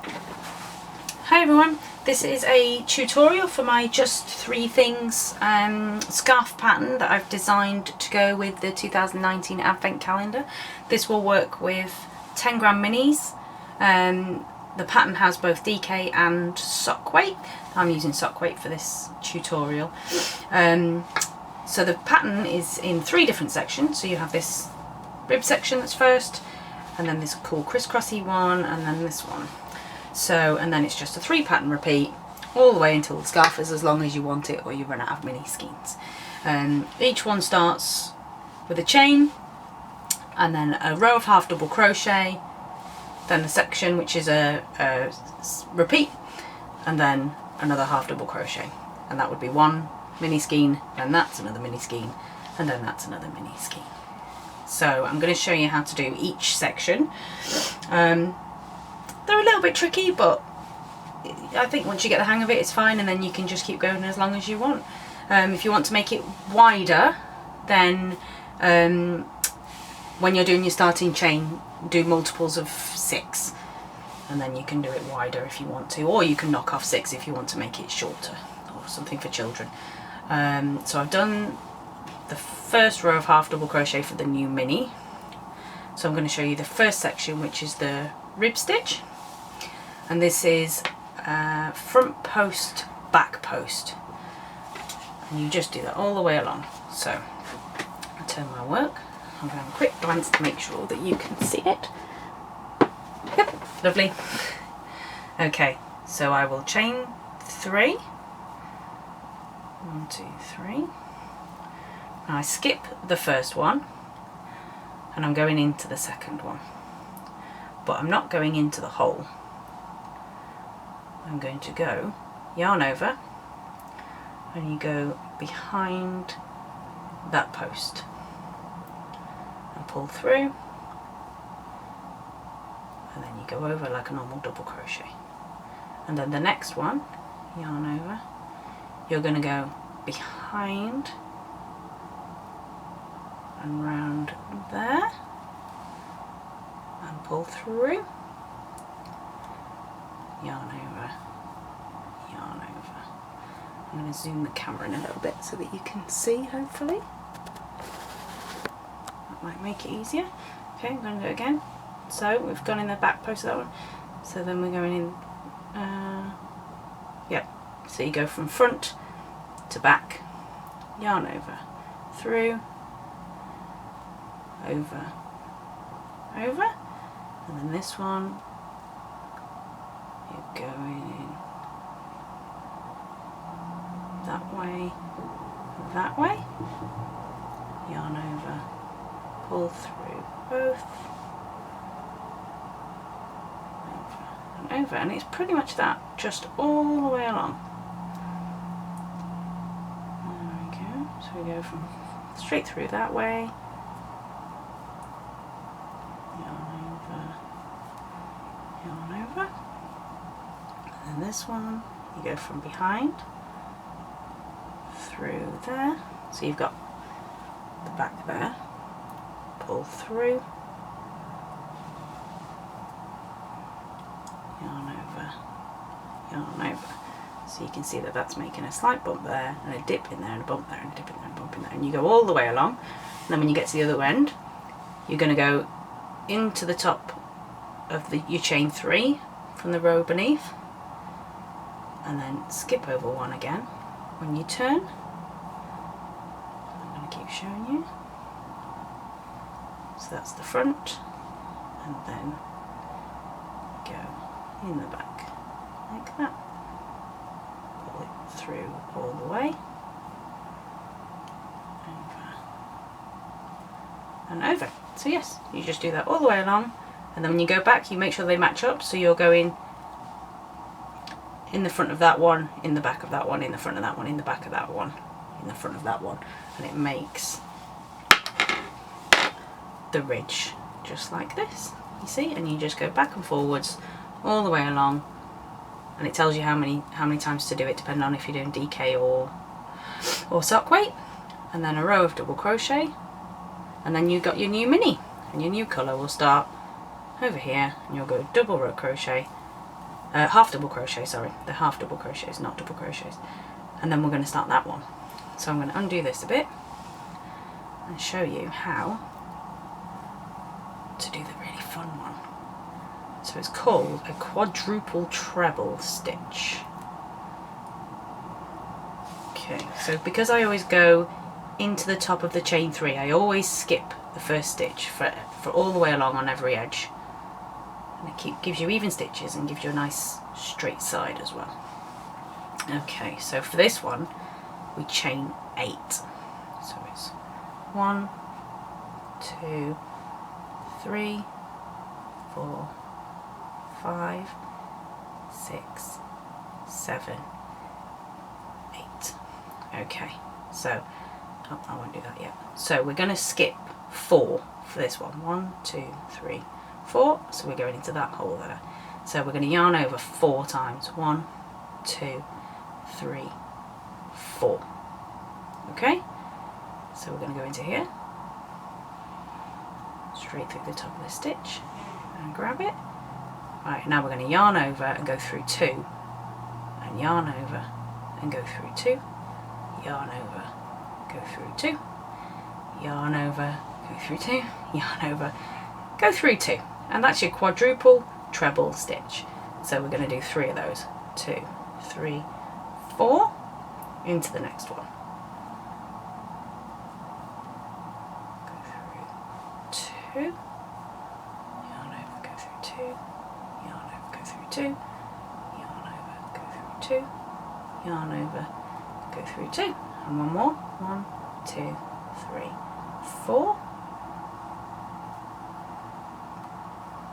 Hi everyone, this is a tutorial for my Just Three Things scarf pattern that I've designed to go with the 2019 Advent calendar. This will work with 10 gram minis. The pattern has both DK and sock weight. I'm using sock weight for this tutorial. So the pattern is in 3 different sections. So you have this rib section that's first, and then this cool crisscrossy one, and then this one. So, and then it's just a 3 pattern repeat all the way until the scarf is as long as you want it or you run out of mini skeins. Each one starts with a chain and then a row of half double crochet, then a section which is a repeat, and then another half double crochet, and that would be 1 mini skein, and that's another mini skein, and then that's another mini skein. So I'm going to show you how to do each section. They're a little bit tricky, but I think once you get the hang of it, it's fine, and then you can just keep going as long as you want. If you want to make it wider, then when you're doing your starting chain, do multiples of 6, and then you can do it wider if you want to, or you can knock off 6 if you want to make it shorter, or something for children. So I've done the first row of half double crochet for the new mini. So I'm going to show you the first section, which is the rib stitch. And this is front post, back post, and you just do that all the way along. So I turn my work, I'm going to have a quick glance to make sure that you can see it. Yep, lovely. Okay, so I will chain 3, 1, 2, 3. Now I skip the first one and I'm going into the second one, but I'm not going into the hole. I'm going to go yarn over, and you go behind that post and pull through, and then you go over like a normal double crochet, and then the next one, yarn over, you're going to go behind and round there and pull through, yarn over, yarn over. I'm going to zoom the camera in a little bit so that you can see, hopefully. That might make it easier. Okay, I'm going to do it again. So we've gone in the back post of that one. So then we're going in, yep. So you go from front to back, yarn over, through, over, over, and then this one, you're going that way, yarn over, pull through both, over and over, and it's pretty much that, just all the way along. There we go, so we go from straight through that way, yarn over, and this one you go from behind through there, so you've got the back there, pull through, yarn over, so you can see that that's making a slight bump there and a dip in there and a bump there and a dip in there and a bump in there, and you go all the way along, and then when you get to the other end you're going to go into the top of your chain 3 from the row beneath, and then skip over 1 again when you turn. I'm going to keep showing you. So that's the front, and then go in the back like that, pull it through all the way, over and over. So yes, you just do that all the way along, and then when you go back you make sure they match up, so you're going in the front of that one, in the back of that one, in the front of that one, in the back of that one, in the front of that one, and it makes the ridge just like this, you see, and you just go back and forwards all the way along, and it tells you how many times to do it depending on if you're doing DK or sock weight, and then a row of double crochet, and then you've got your new mini, and your new colour will start over here, and you'll go double row crochet half double crochet, sorry, they're half double crochets, not double crochets. And then we're going to start that one. So I'm going to undo this a bit and show you how to do the really fun one. So it's called a quadruple treble stitch. Okay, so because I always go into the top of the chain 3, I always skip the first stitch for all the way along on every edge. And it gives you even stitches and gives you a nice straight side as well. Okay, so for this one, we chain 8. So it's 1, 2, 3, 4, 5, 6, 7, 8. Okay, so oh, I won't do that yet. So we're going to skip 4 for this one. 1, 2, 3, 4. So we're going into that hole there. So we're going to yarn over 4 times. 1, 2, 3, 4. Okay, so we're going to go into here, straight through the top of the stitch and grab it. Right, now we're going to yarn over and go through 2, and yarn over and go through 2, yarn over, go through 2, yarn over, go through 2, yarn over, go through 2, and that's your quadruple treble stitch. So we're going to do 3 of those. 2, 3, 4, into the next one. Go through 2, yarn over, go through 2, yarn over, go through 2, yarn over, go through 2, yarn over, go through 2, and one more. 1, 2, 3, 4.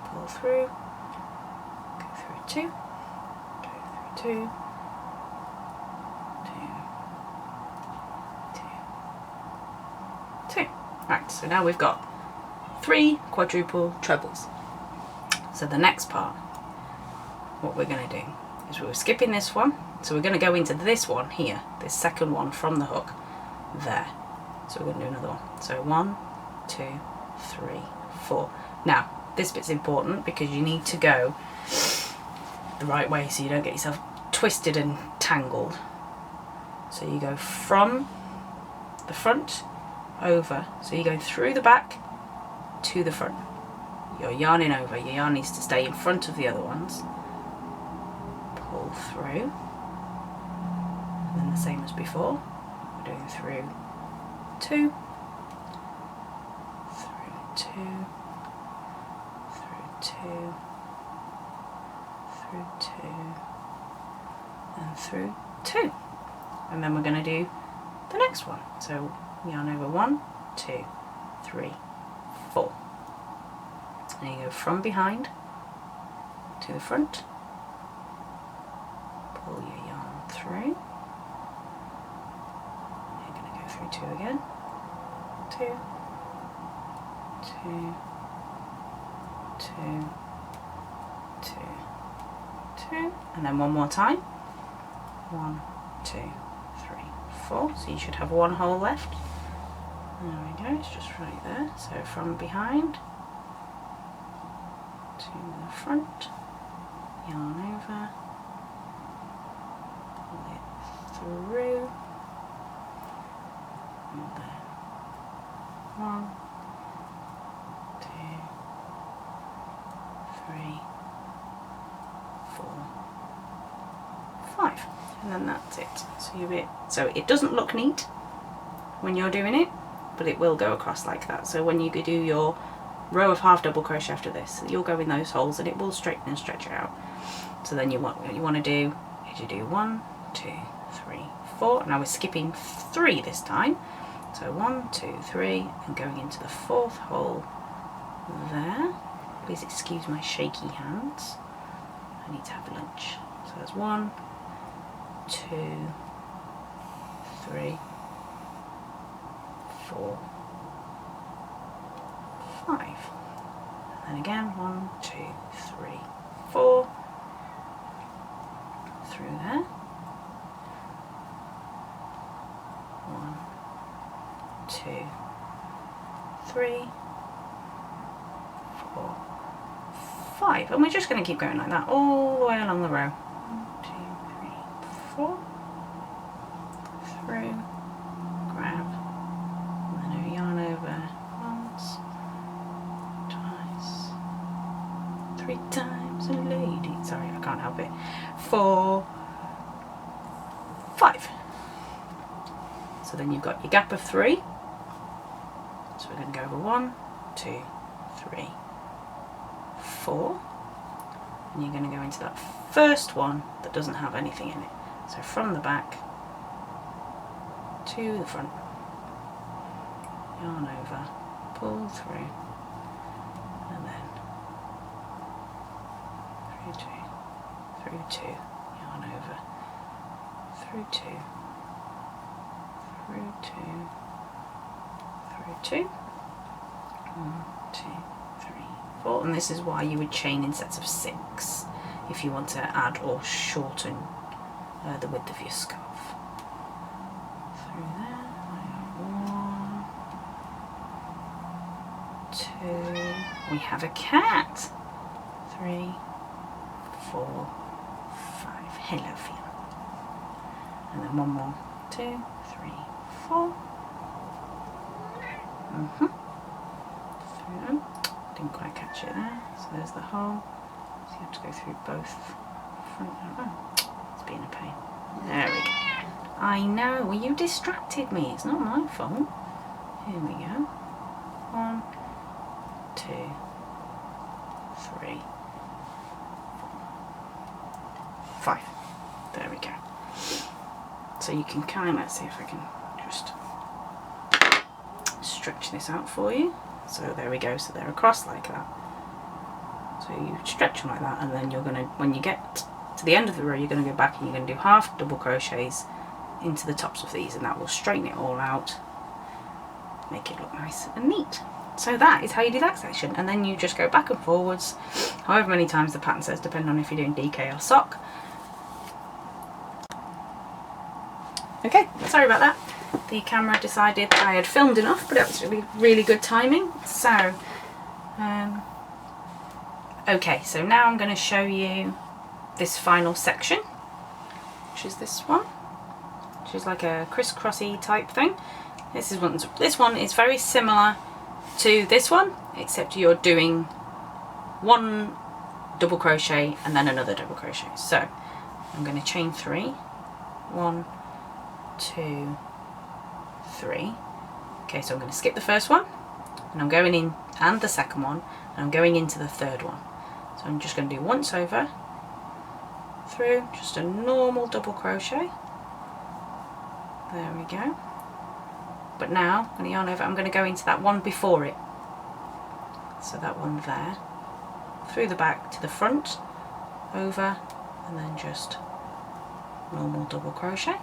Pull through, go through 2, go through 2, 2. Right, so now we've got 3 quadruple trebles. So the next part, what we're going to do is we're skipping this one, so we're going to go into this one here, this second one from the hook there. So we're going to do another one. So 1, 2, 3, 4. Now this bit's important because you need to go the right way so you don't get yourself twisted and tangled. So you go from the front over, so you go through the back to the front. You're yarning over, your yarn needs to stay in front of the other ones. Pull through, and then the same as before, we're doing through 2, through 2, through 2, through 2, and through 2. And then we're going to do the next one. So yarn over 1, 2, 3, 4. And you go from behind to the front, pull your yarn through, you're going to go through 2 again, 2, 2, 2, 2, 2, and then one more time, 1, 2, 3, 4, so you should have 1 hole left. There we go, it's just right there. So from behind to the front, yarn over, pull it through, and then 1, 2, 3, 4, 5, and then that's it. So it doesn't look neat when you're doing it, but it will go across like that. So when you do your row of half double crochet after this, you'll go in those holes and it will straighten and stretch it out. So then what you want to do is you do 1, 2, 3, 4. Now we're skipping 3 this time. So 1, 2, 3, and going into the 4th hole there. Please excuse my shaky hands. I need to have lunch. So that's 1, 2, 3, 4, 5. And then again, 1, 2, 3, 4. Through there. 1, 2, 3, 4, 5. 5, and we're just going to keep going like that all the way along the row. 1, 2, 3, 4, through, grab, and then a yarn over once, twice, 3 times a lady. Sorry, I can't help it. 4, 5. So then you've got your gap of 3. So we're going to go over 1, 2, 3, 4, and you're going to go into that first one that doesn't have anything in it. So from the back to the front, yarn over, pull through, and then through 2, yarn over, through 2, through 2, through 2, 1, 2, 3, 4, and this is why you would chain in sets of 6 if you want to add or shorten the width of your scarf. Through there, 1, 2, we have a cat. 3, 4, 5. Hello, Fiona. And then 1 more. 2, 3, 4. Through. Didn't quite catch it there. So there's the hole. So you have to go through both front and it's being a pain. There we go. I know. Well, you distracted me. It's not my fault. Here we go. 1, 2, 3, 4, 5. There we go. So you can kind of, let's see if I can just stretch this out for you. So there we go. So they're across like that. So you stretch them like that, and then you're going to, when you get to the end of the row, you're going to go back and you're going to do half double crochets into the tops of these, and that will straighten it all out, make it look nice and neat. So that is how you do that section, and then you just go back and forwards however many times the pattern says, depending on if you're doing DK or sock. Okay, sorry about that. The camera decided I had filmed enough, but it was really good timing. So okay, so now I'm going to show you this final section, which is this one, which is like a crisscrossy type thing. This one is very similar to this one, except you're doing 1 double crochet and then another double crochet. So I'm going to chain 3, 1, 2, 3. Okay, so I'm going to skip the first one, and I'm going in, and the second one, and I'm going into the third one. So I'm just going to do once over, through, just a normal double crochet. There we go. But now I'm going to yarn over, I'm going to go into that one before it. So that one there, through the back to the front, over, and then just normal double crochet.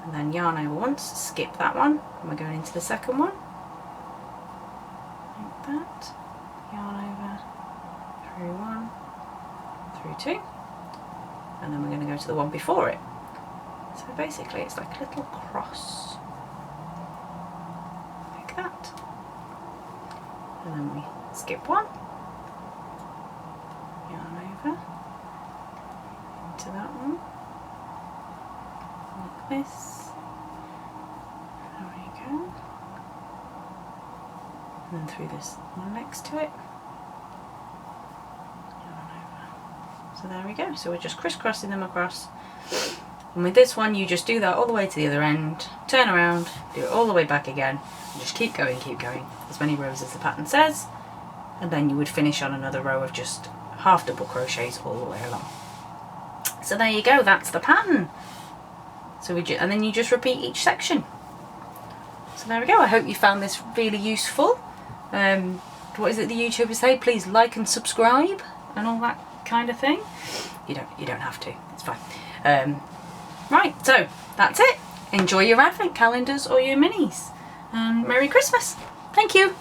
And then yarn over once, skip that one, and we're going into the second one. Like that. Yarn over, through 1, through 2, and then we're going to go to the one before it. So basically it's like a little cross, like that. And then we skip 1, yarn over, into that one, like this. There we go. And then through this one next to it. So there we go. So we're just crisscrossing them across. And with this one, you just do that all the way to the other end, turn around, do it all the way back again, and just keep going, as many rows as the pattern says, and then you would finish on another row of just half double crochets all the way along. So there you go, that's the pattern. So and then you just repeat each section. So there we go. I hope you found this really useful. What is it the YouTubers say? Please like and subscribe and all that kind of thing. You don't have to. It's fine. Right, so that's it. Enjoy your advent calendars or your minis, and Merry Christmas. Thank you.